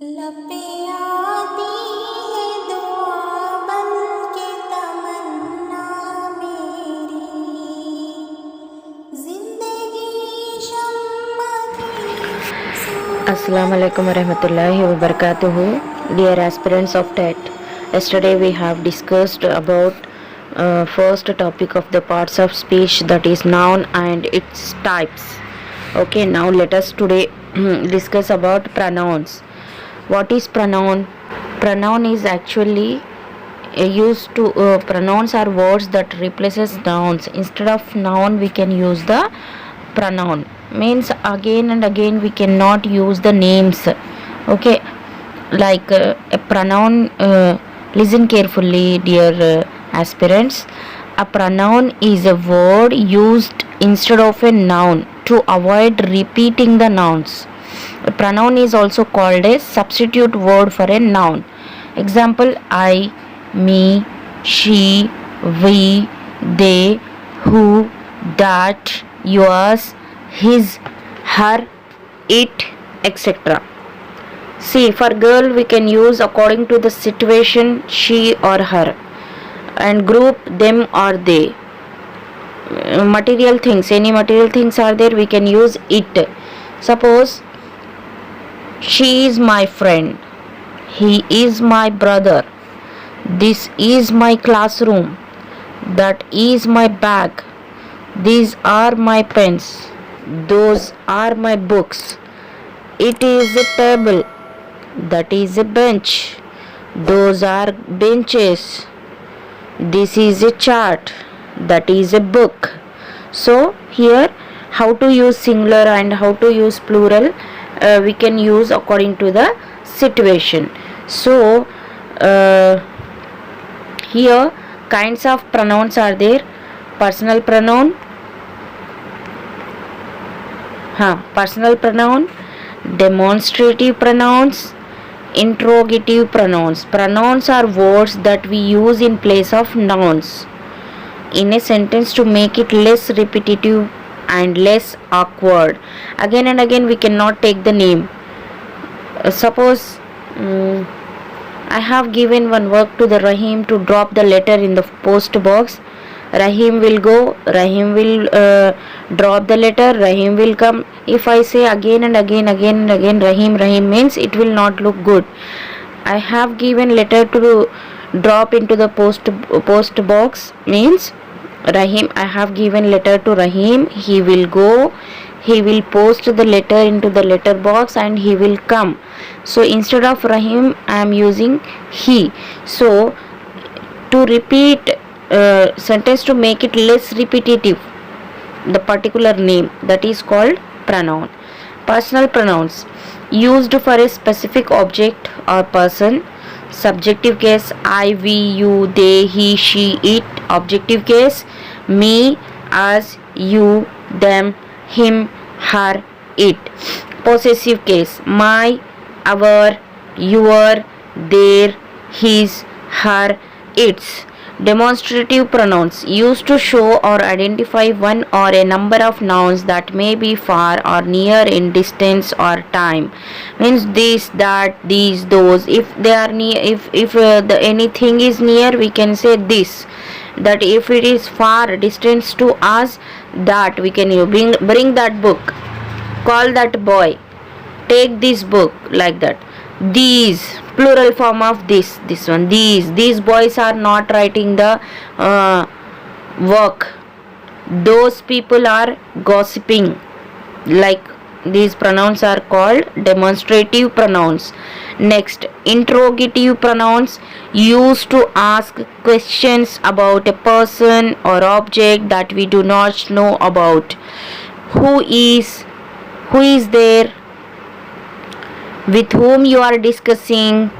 लपे आती है दुआ बन के तमन्ना मेरी जिंदगी शम्मा थी Assalamu alaikum warahmatullahi wabarakatuh. Dear aspirants of TET, yesterday we have discussed about first topic of the parts of speech, that is noun and its types. Okay, now let us today discuss about pronouns. What is pronoun? Pronoun is actually used to pronouns are words that replaces nouns. Instead of noun we can use the pronoun. Means again and again we cannot use the names. Okay, like a pronoun, listen carefully dear aspirants. A pronoun is a word used instead of a noun to avoid repeating the nouns. A pronoun is also called a substitute word for a noun. Example: I, me, she, we, they, who, that, yours, his, her, it, etc. See, for girl we can use according to the situation she or her, and group them or they. Material things, any material things are there, we can use it. Suppose she is my friend, he is my brother, this is my classroom, that is my bag, these are my pens, those are my books, it is a table, that is a bench, those are benches, this is a chart, that is a book. So here how to use singular and how to use plural we can use according to the situation. So here kinds of pronouns are there: personal pronoun, personal pronoun, demonstrative pronouns, interrogative pronouns. Pronouns are words that we use in place of nouns in a sentence to make it less repetitive and less awkward. Again and again we cannot take the name. Suppose I have given one work to the Rahim to drop the letter in the post box. Rahim will go, Rahim will drop the letter, Rahim will come. If I say again and again Rahim means it will not look good. I have given letter to drop into the post box means Rahim, I have given letter to Rahim, he will go, he will post the letter into the letter box and he will come. So instead of Rahim I am using he. So to repeat sentence, to make it less repetitive, the particular name, that is called pronoun. Personal pronouns used for a specific object or person. Subjective case: I, we, you, they, he, she, it. Objective case: me, us, you, them, him, her, it. Possessive case: my, our, your, their, his, her, its. Demonstrative pronouns used to show or identify one or a number of nouns that may be far or near in distance or time. Means this, that, these, those. If they are near, if anything is near, we can say this. That if it is far distance to us, that we can bring that book, call that boy, take this book, like that. These, plural form of this one, these boys are not writing the work, those people are gossiping. Like these pronouns are called demonstrative pronouns. Next, interrogative pronouns used to ask questions about a person or object that we do not know about. Who is there, with whom you are discussing,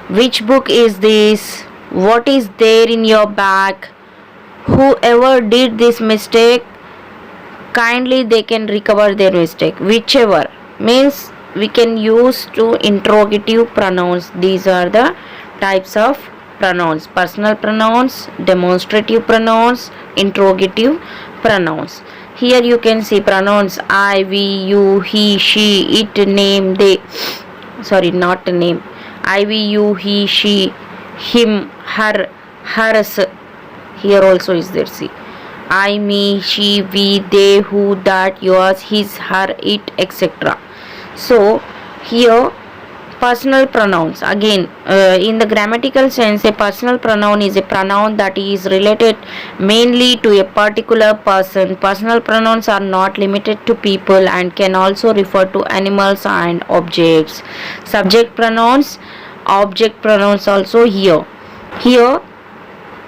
which book is this, what is there in your bag, whoever did this mistake, kindly they can recover their mistake. Whichever means we can use to interrogative pronouns. These are the types of pronouns: personal pronouns, demonstrative pronouns, interrogative pronouns. Here you can see pronouns I, we, you, he, she, it, name, they. sorry, not a name. I, we, you, he, she, him, her, hers. Here also is there, see. I, me, she, we, they, who, that, yours, his, her, it, etc. So here personal pronouns again, in the grammatical sense, a personal pronoun is a pronoun that is related mainly to a particular person. Personal pronouns are not limited to people and can also refer to animals and objects. Subject pronouns, object pronouns also here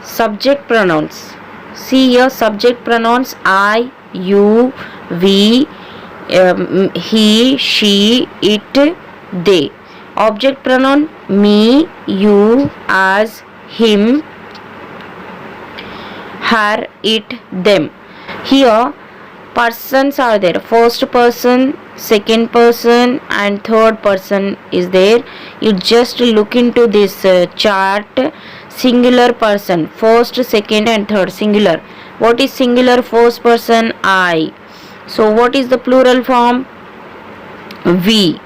subject pronouns. See here, subject pronouns I, you, we, he, she, it, they. Object pronoun me, you, us, him, her, it, them. Here persons are there. First person, second person and third person is there. You just look into this chart. Singular person, first, second and third, singular. What is singular? First person I. So what is the plural form? We.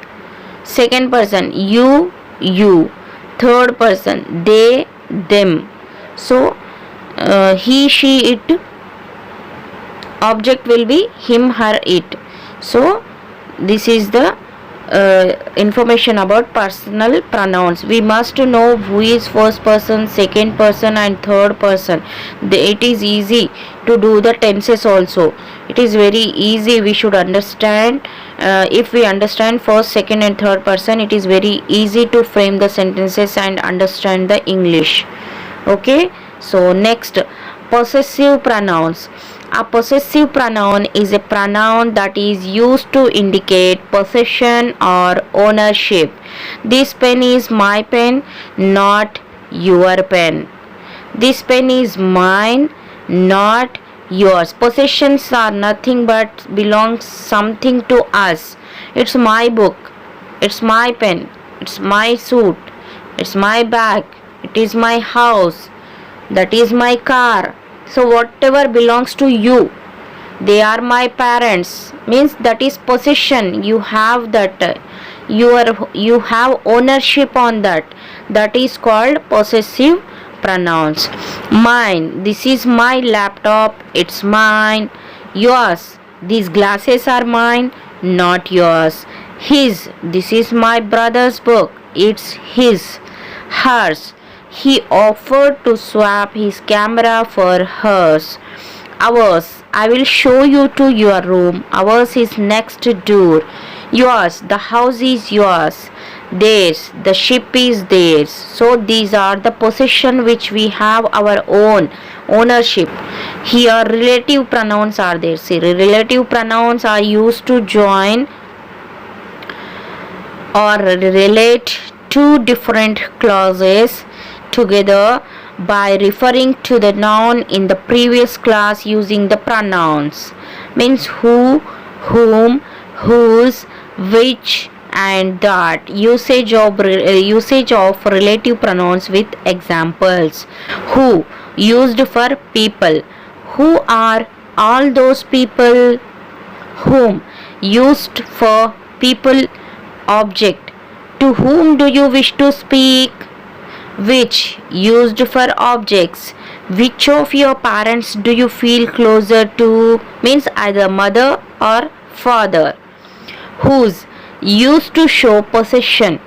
Second person you, you. Third person they, them. So he, she, it. Object will be him, her, it. So this is the information about personal pronouns. We must know who is first person, second person and third person. It is easy to do the tenses also. It is very easy. We should understand. If we understand first, second and third person, it is very easy to frame the sentences and understand the English. Okay. So next, possessive pronouns. A possessive pronoun is a pronoun that is used to indicate possession or ownership. This pen is my pen, not your pen. This pen is mine, not yours. Possessions are nothing but belongs something to us. It's my book, it's my pen, it's my suit, it's my bag, it is my house, that is my car. So whatever belongs to you, they are my parents, means that is possession. You have that, you have ownership on that. That is called possessive pronouns. Mine, this is my laptop, it's mine. Yours, these glasses are mine, not yours. His, this is my brother's book, it's his. Hers, he offered to swap his camera for hers. Ours, I will show you to your room. Ours is next door. Yours, the house is yours. Theirs, the ship is theirs. So these are the possession which we have our own ownership. Here relative pronouns are there. See, relative pronouns are used to join or relate two different clauses together by referring to the noun in the previous class using the pronouns. Means who, whom, whose, which and that. Usage of relative pronouns with examples. Who, used for people. Who are all those people? Whom, used for people, object. To whom do you wish to speak? Which, used for objects. Which of your parents do you feel closer to? Means either mother or father. Whose, used to show possession.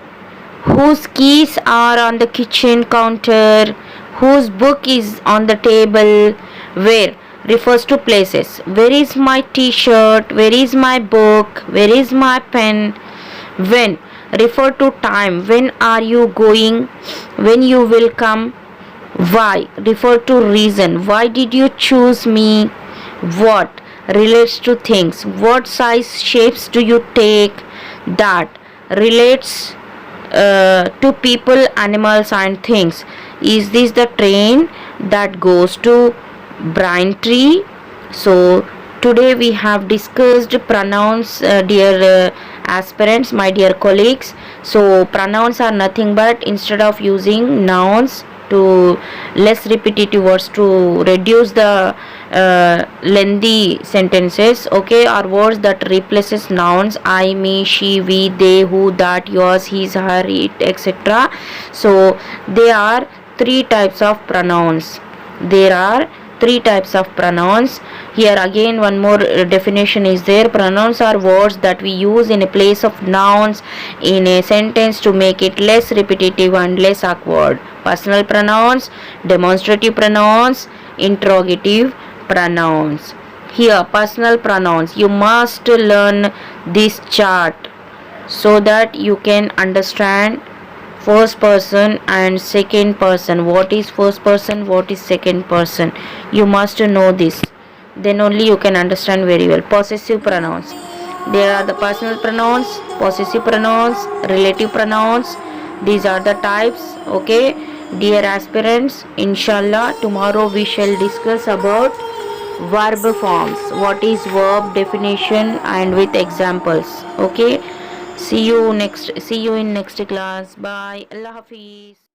Whose keys are on the kitchen counter. Whose book is on the table. Where, refers to places. Where is my t-shirt? Where is my book? Where is my pen? When, refer to time. When are you going? When you will come? Why, refer to reason. Why did you choose me? What, relates to things. What size shapes do you take? That, relates to people, animals and things. Is this the train that goes to Braintree? So today we have discussed pronouns, dear aspirants, my dear colleagues. So pronouns are nothing but, instead of using nouns to less repetitive words, to reduce the lengthy sentences, okay, or words that replaces nouns I, me, she, we, they, who, that, yours, his, her, it, etc. So there are three types of pronouns. There are three types of pronouns. Here again one more definition is there. Pronouns are words that we use in a place of nouns in a sentence to make it less repetitive and less awkward. Personal pronouns, demonstrative pronouns, interrogative pronouns. Here personal pronouns, you must learn this chart so that you can understand first person and second person. What is first person, what is second person, you must know this, then only you can understand very well. Possessive pronouns, there are the personal pronouns, possessive pronouns, relative pronouns. These are the types, okay. Dear aspirants, inshallah tomorrow we shall discuss about verb forms, what is verb definition and with examples, okay. See you in next class. Bye. Allah Hafiz.